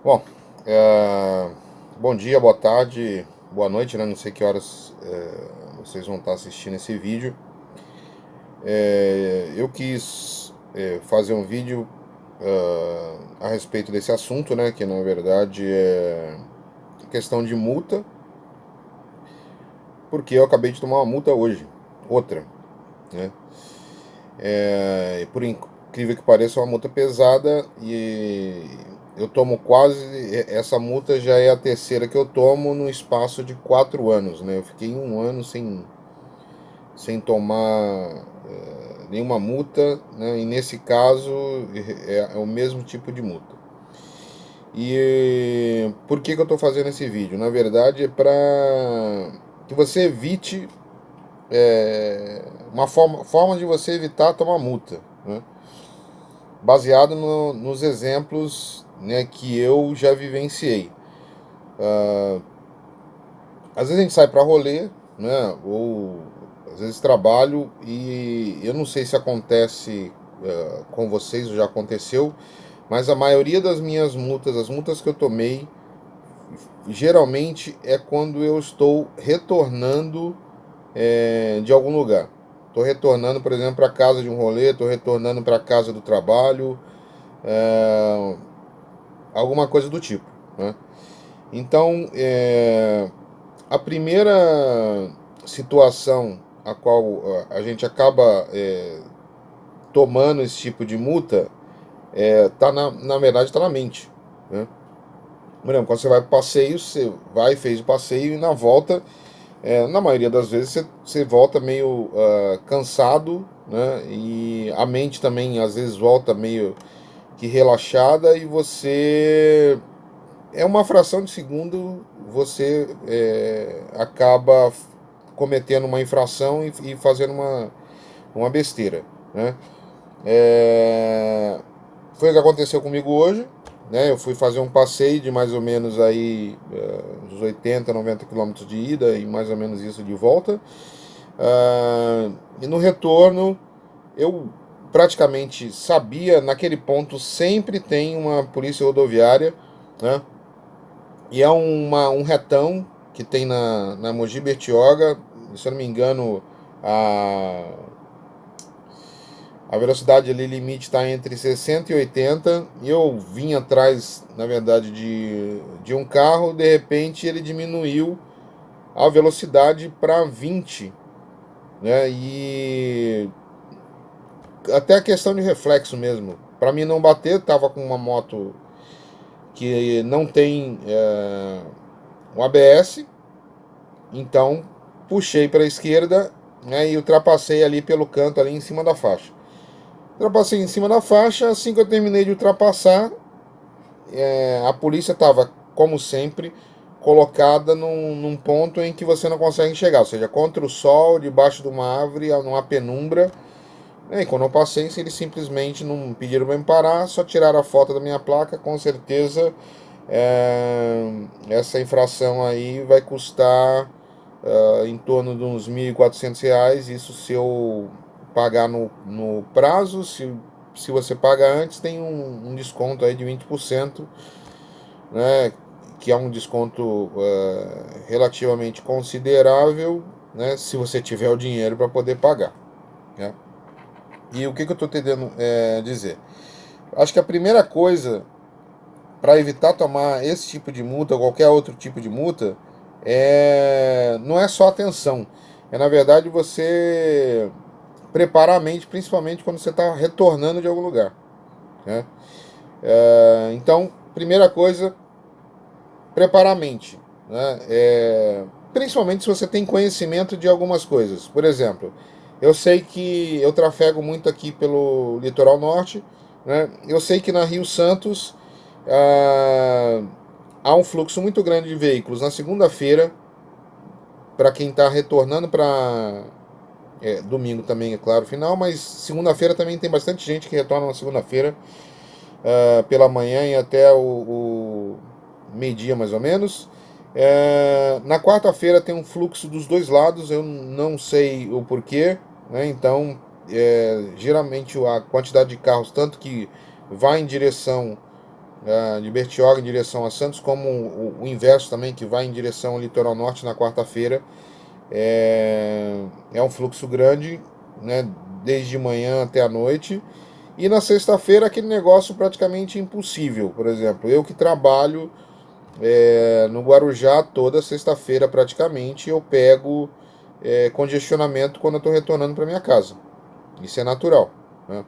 Bom, é, bom dia, boa tarde, boa noite, né? Não sei que horas vocês vão estar assistindo esse vídeo. Eu quis fazer um vídeo a respeito desse assunto, né? Que na verdade é questão de multa, porque eu acabei de tomar uma multa hoje, outra, né? Por incrível que pareça, é uma multa pesada e eu tomo quase. Essa multa já é a terceira que eu tomo no espaço de 4 anos, né? Eu fiquei um ano sem tomar nenhuma multa, né? E nesse caso é o mesmo tipo de multa. E por que eu estou fazendo esse vídeo? Na verdade, é para que você evite uma forma de você evitar tomar multa, né? Baseado nos exemplos, né, que eu já vivenciei. Às vezes a gente sai para rolê, né, ou às vezes trabalho e eu não sei se acontece com vocês ou já aconteceu, mas a maioria das minhas multas, as multas que eu tomei, geralmente é quando eu estou retornando de algum lugar. Estou retornando, por exemplo, para casa de um rolê, estou retornando para casa do trabalho, é, alguma coisa do tipo, né? Então, a primeira situação a qual a gente acaba tomando esse tipo de multa tá na verdade está na mente, né? Por exemplo, quando você vai para passeio, você vai, fez o passeio e na volta, na maioria das vezes você volta meio cansado, né? E a mente também às vezes volta meio que relaxada e você é uma fração de segundo você acaba cometendo uma infração e fazendo uma besteira, né? É, foi o que aconteceu comigo hoje, né? Eu fui fazer um passeio de mais ou menos aí uns 80, 90 quilômetros de ida e mais ou menos isso de volta. E no retorno eu praticamente sabia, naquele ponto sempre tem uma polícia rodoviária, né? E é um retão que tem na Mogi Bertioga, se eu não me engano, a, a velocidade ali limite está entre 60 e 80. E eu vim atrás, na verdade, de um carro, de repente ele diminuiu a velocidade para 20, né? E até a questão de reflexo mesmo. Para mim não bater, tava com uma moto que não tem um ABS. Então, puxei para a esquerda, né, e ultrapassei ali pelo canto, ali em cima da faixa. Ultrapassei em cima da faixa, assim que eu terminei de ultrapassar, a polícia estava, como sempre, colocada num ponto em que você não consegue enxergar, ou seja, contra o sol, debaixo de uma árvore, numa penumbra. E quando eu passei, eles simplesmente não pediram para me parar, só tiraram a foto da minha placa. Com certeza, essa infração aí vai custar em torno de uns R$ 1.400. Isso se eu pagar no prazo. Se você paga antes, tem um desconto aí de 20%, né? Que é um desconto relativamente considerável, né? Se você tiver o dinheiro para poder pagar, né? E o que eu estou tentando dizer? Acho que a primeira coisa para evitar tomar esse tipo de multa ou qualquer outro tipo de multa não é só atenção. É na verdade você preparar a mente, principalmente quando você está retornando de algum lugar, né? Então, primeira coisa, preparar a mente, né? Principalmente se você tem conhecimento de algumas coisas. Por exemplo, eu sei que eu trafego muito aqui pelo litoral norte, né? Eu sei que na Rio Santos ah, há um fluxo muito grande de veículos na segunda-feira, para quem está retornando para domingo também, é claro, final, mas segunda-feira também tem bastante gente que retorna na segunda-feira, pela manhã e até o meio-dia mais ou menos. Na quarta-feira tem um fluxo dos dois lados, eu não sei o porquê, né? Então, geralmente a quantidade de carros, tanto que vai em direção de Bertioga em direção a Santos, como o inverso também, que vai em direção ao litoral norte na quarta-feira. É um fluxo grande, né, desde manhã até a noite. E na sexta-feira aquele negócio praticamente impossível. Por exemplo, eu que trabalho no Guarujá toda sexta-feira praticamente, eu pego congestionamento quando eu estou retornando para minha casa. Isso é natural, né?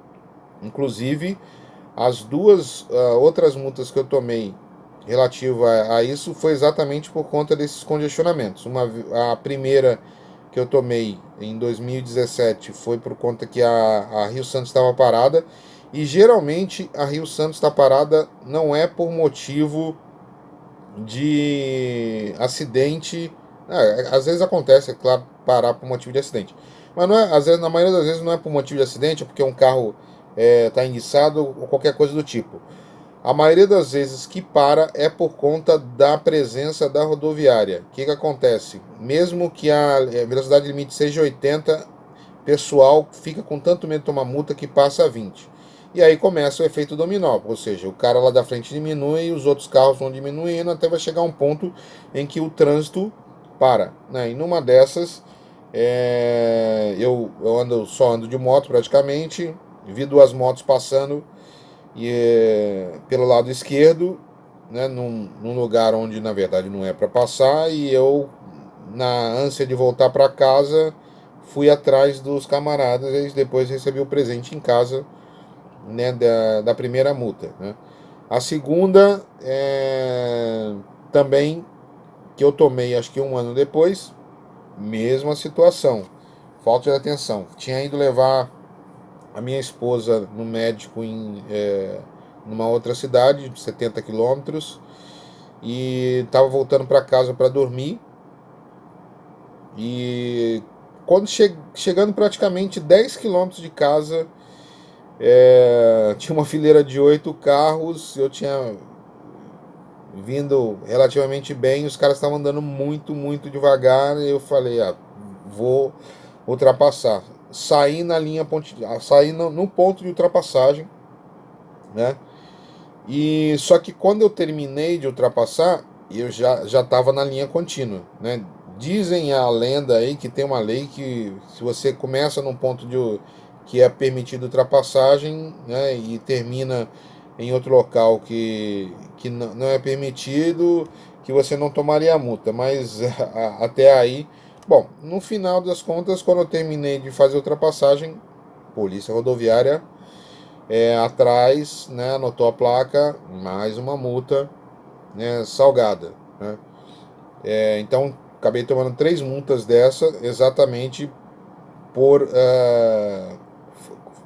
Inclusive, as duas outras multas que eu tomei relativa a isso foi exatamente por conta desses congestionamentos. A primeira que eu tomei em 2017 foi por conta que a Rio Santos estava parada. E geralmente a Rio Santos está parada não é por motivo de acidente. Às vezes acontece, é claro, parar por motivo de acidente. Mas não é, às vezes, na maioria das vezes não é por motivo de acidente, é porque um carro está enguiçado ou qualquer coisa do tipo. A maioria das vezes que para é por conta da presença da rodoviária. O que acontece? Mesmo que a velocidade limite seja 80, pessoal fica com tanto medo de tomar multa que passa a 20. E aí começa o efeito dominó, ou seja, o cara lá da frente diminui, os outros carros vão diminuindo, até vai chegar um ponto em que o trânsito para, né? E numa dessas, eu só ando de moto praticamente, vi duas motos passando pelo lado esquerdo, né, num lugar onde na verdade não é para passar, e eu, na ânsia de voltar para casa, fui atrás dos camaradas e depois recebi o presente em casa, né, da primeira multa. Né. A segunda também que eu tomei, acho que um ano depois, mesma situação, falta de atenção. Tinha ido levar a minha esposa no médico numa outra cidade, de 70 quilômetros, e estava voltando para casa para dormir. E quando chegando praticamente 10 quilômetros de casa, tinha uma fileira de 8 carros. Eu tinha vindo relativamente bem, os caras estavam andando muito, muito devagar. E eu falei, vou ultrapassar. Saí na linha, saí no ponto de ultrapassagem, né? E só que quando eu terminei de ultrapassar, eu já estava na linha contínua, né? Dizem a lenda aí que tem uma lei que se você começa num ponto que é permitido ultrapassagem, né, e termina em outro local que não é permitido, que você não tomaria a multa. Mas até aí, bom, no final das contas, quando eu terminei de fazer a ultrapassagem, Polícia Rodoviária atrás, né, anotou a placa, mais uma multa, né, salgada. Né? Então, acabei tomando 3 multas dessa, exatamente por,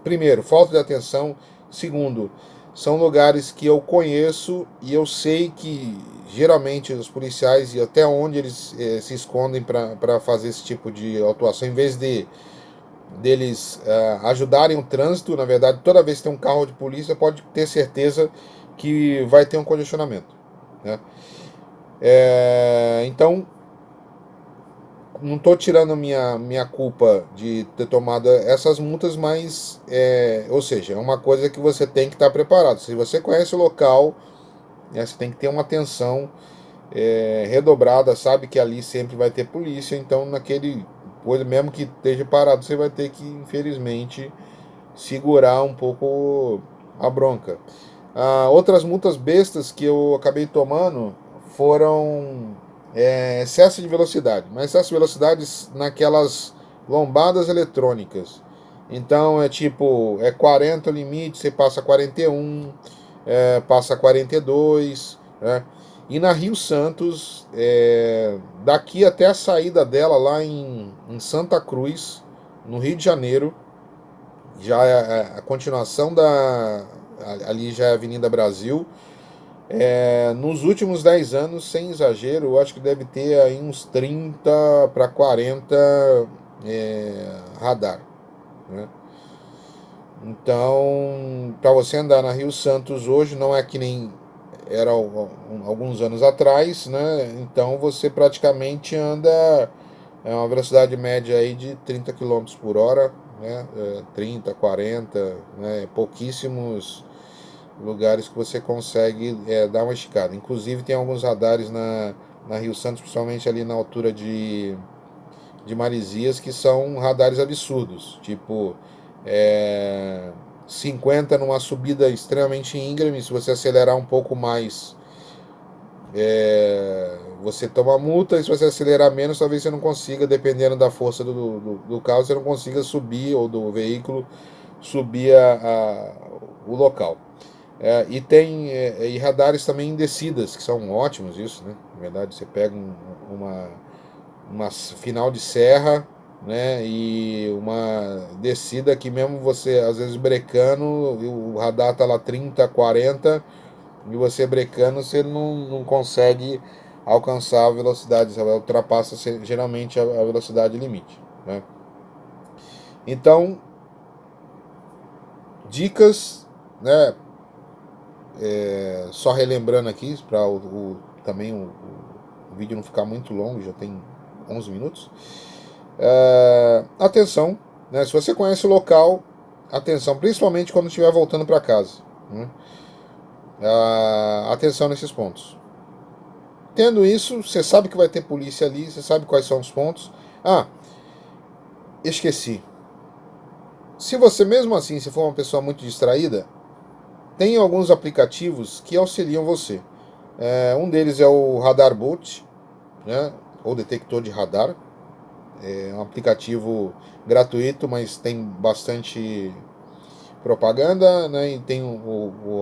primeiro, falta de atenção. Segundo, são lugares que eu conheço e eu sei que geralmente os policiais e até onde eles se escondem para fazer esse tipo de autuação, em vez deles ajudarem o trânsito. Na verdade, toda vez que tem um carro de polícia, pode ter certeza que vai ter um congestionamento. Né? Então, não estou tirando minha culpa de ter tomado essas multas, mas, ou seja, é uma coisa que você tem que estar preparado. Se você conhece o local, né, você tem que ter uma atenção redobrada, sabe que ali sempre vai ter polícia, então naquele coisa, mesmo que esteja parado, você vai ter que, infelizmente, segurar um pouco a bronca. Outras multas bestas que eu acabei tomando foram excesso de velocidade, mas excesso de velocidade naquelas lombadas eletrônicas. Então é tipo, 40 o limite, você passa 41, passa 42, né? E na Rio Santos, daqui até a saída dela lá em Santa Cruz, no Rio de Janeiro, já é a continuação ali já é a Avenida Brasil. Nos últimos 10 anos, sem exagero, eu acho que deve ter aí uns 30 para 40 radar. Né? Então, para você andar na Rio Santos hoje, não é que nem era alguns anos atrás, né? Então você praticamente anda uma velocidade média aí de 30 km/h, né? 30, 40, né? Pouquíssimos lugares que você consegue dar uma esticada. Inclusive tem alguns radares na Rio Santos, principalmente ali na altura de Marizias, que são radares absurdos, tipo 50 numa subida extremamente íngreme. Se você acelerar um pouco mais, você toma multa, e se você acelerar menos, talvez você não consiga, dependendo da força do carro, você não consiga subir, ou do veículo subir o local. E tem e radares também em descidas, que são ótimos isso, né? Na verdade, você pega uma final de serra, né? E uma descida que mesmo você, às vezes, brecando, o radar tá lá 30, 40, e você brecando, você não consegue alcançar a velocidade, você ultrapassa geralmente a velocidade limite, né? Então, dicas, né? Só relembrando aqui, para também o vídeo não ficar muito longo, já tem 11 minutos. Atenção, né? Se você conhece o local, atenção, principalmente quando estiver voltando para casa, né? Atenção nesses pontos. Tendo isso, você sabe que vai ter polícia ali, você sabe quais são os pontos. Esqueci. Se você mesmo assim, se for uma pessoa muito distraída, tem alguns aplicativos que auxiliam você. Um deles é o Radar Boot, né? Ou detector de radar. É um aplicativo gratuito, mas tem bastante propaganda, né? E tem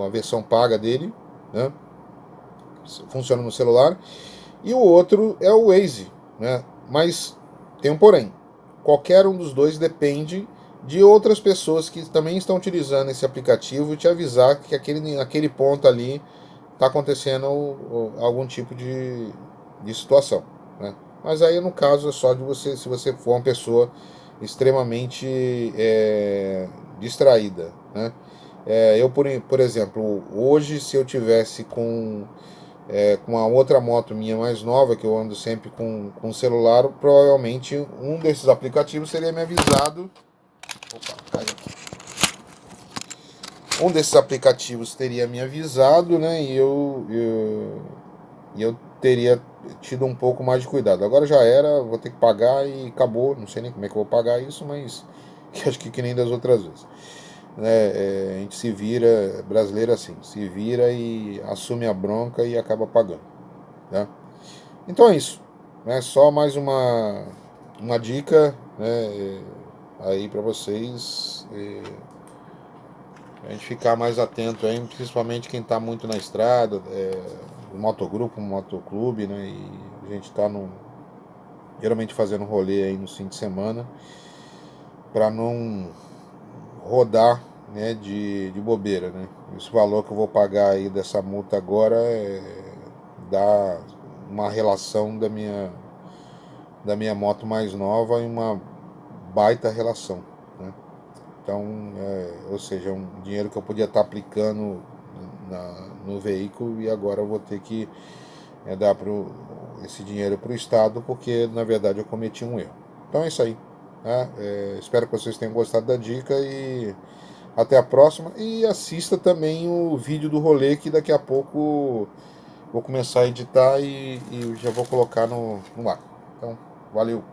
a versão paga dele, né? Funciona no celular. E o outro é o Waze, né? Mas tem um porém. Qualquer um dos dois depende de outras pessoas que também estão utilizando esse aplicativo e te avisar que aquele ponto ali está acontecendo algum tipo de situação, né? Mas aí, no caso, é só de você, se você for uma pessoa extremamente distraída, né? Por exemplo, hoje, se eu tivesse com a outra moto minha mais nova, que eu ando sempre com o celular, provavelmente um desses aplicativos teria me avisado. Opa, caiu aqui. Um desses aplicativos teria me avisado, né? E eu teria tido um pouco mais de cuidado. Agora já era, vou ter que pagar e acabou. Não sei nem como é que eu vou pagar isso, mas acho que nem das outras vezes. A gente se vira, brasileiro assim, se vira e assume a bronca e acaba pagando, né? Então é isso, né? Só mais uma dica, né, aí para vocês, a gente ficar mais atento aí, principalmente quem está muito na estrada, no motogrupo, no motoclube, né? E a gente está geralmente fazendo rolê aí no fim de semana, para não rodar, né, de bobeira, né? Esse valor que eu vou pagar aí dessa multa agora dá uma relação da minha moto mais nova e uma baita relação, né? Então, ou seja, um dinheiro que eu podia estar aplicando no veículo, e agora eu vou ter que dar esse dinheiro para o Estado, porque na verdade eu cometi um erro. Então é isso aí, né? Espero que vocês tenham gostado da dica e até a próxima. E assista também o vídeo do rolê, que daqui a pouco vou começar a editar e já vou colocar no ar. Então, valeu!